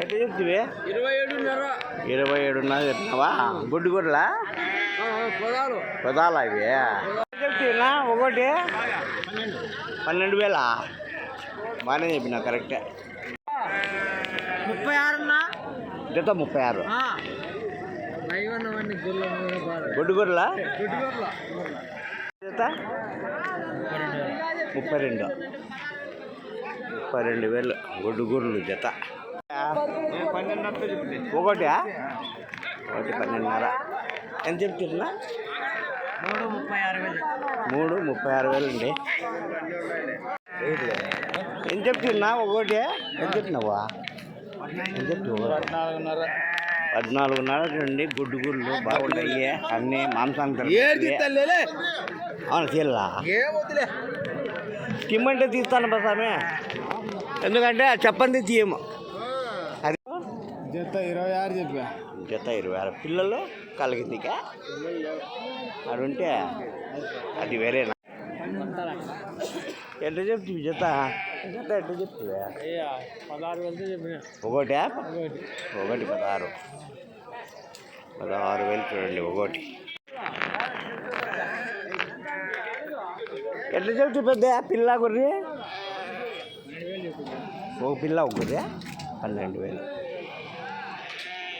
ఎట్లా చెప్తివి? 27.5 చెప్పినావా? గుడ్డు గుడ్లా పదాలు అవి చెప్తున్నా ఒకటి 12,000. బాగానే చెప్పినా కరెక్టే. 36 జత 36. గుడ్డు గుడ్లా జత 32,000 గుడ్డు గుర్రలు జత. ఒకటి 12.5. ఎంత చెప్తున్నా? 3,36,000 అండి. ఎంత చెప్తున్నా? ఒకటి ఎంత చెప్పినావా? ఎంత చెప్తావు? 14.5 అండి. గుడ్డు గుర్రలు బాగున్నాయి అన్నీ మాంసానికి. అవును తీల్లా తిమ్మంటే తీస్తాను బసామే, ఎందుకంటే చెప్పండి తీయము. అది జత 26 చెప్పా. జత 26 పిల్లలు కలిగిందికా అది ఉంటే అది వేరేనా? ఎట్లా చెప్తివి జత? జత ఎట్లా చెప్తివి? 16,000 చెప్పిన. ఒకటి 16,000 చూడండి ఒకటి. ఎట్లా చెప్తే పెద్ద పిల్ల గుర్రి? ఒక పిల్ల ఒక గుర్రి 12,000.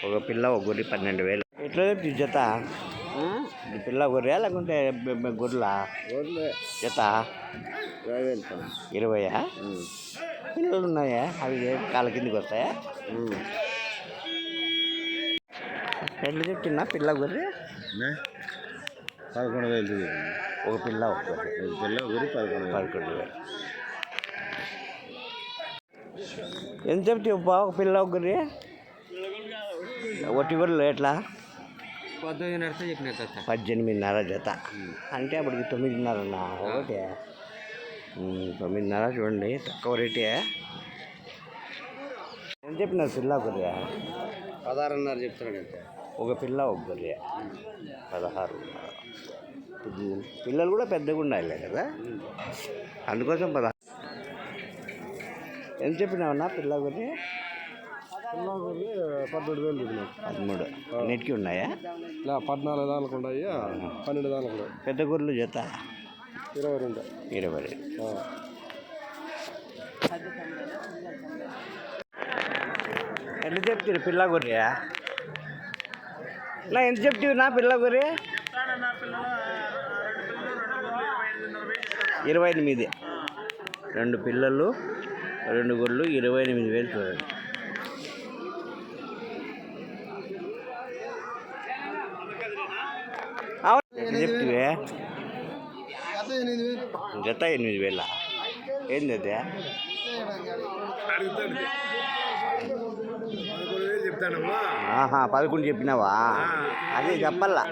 ఒక పిల్ల ఒక గుర్రి 12,000. ఎట్లా చెప్తే జత? పిల్ల గుర్రా లేకుంటే గుర్రలా? జత 20. పిల్లలు ఉన్నాయా? అవి కాళ్ళ కిందికి వస్తాయా? ఎట్లా చెప్తున్నా పిల్ల గుర్రి? 11,000. ఒక పిల్ల ఒక గుర్రి 11,000. ఎంత చెప్తే ఒక పిల్ల ఒక గుర్రి? ఒట్టి గుర్రలు ఎట్లా? 18,500 చెప్పిన. 18,500 జత అంటే అప్పటికి 9,500 ఒకటి 9,500 చూడండి, తక్కువ రేటే. ఎంత చెప్పినారు పిల్ల గుర్రి? 16,500 చెప్తున్నాడు. ఒక పిల్ల ఒక గుర్రి 16. పిల్లలు కూడా పెద్దగా ఉండాలి కదా, అందుకోసం 16. ఎంత చెప్పినావన్నా పిల్ల గుర్రి? 17,000 చెప్పినాడు. 13. అన్నిటికీ ఉన్నాయా? 14 దానికి ఉన్నాయి, 12 దానికి ఉన్నాయి. పెద్ద గుర్రెలు జత 22. 20. ఎట్లా చెప్తారు పిల్ల గుర్రి? నా ఎంత చెప్తావు నా పిల్ల గుర్రి? 28. 2 పిల్లలు 2 గుర్రెలు 28,000 చూడండి. ఎట్లా చెప్తివే? జత 8,000. ఏంది అది? 11 చెప్పినావా? అదే చెప్పాలా?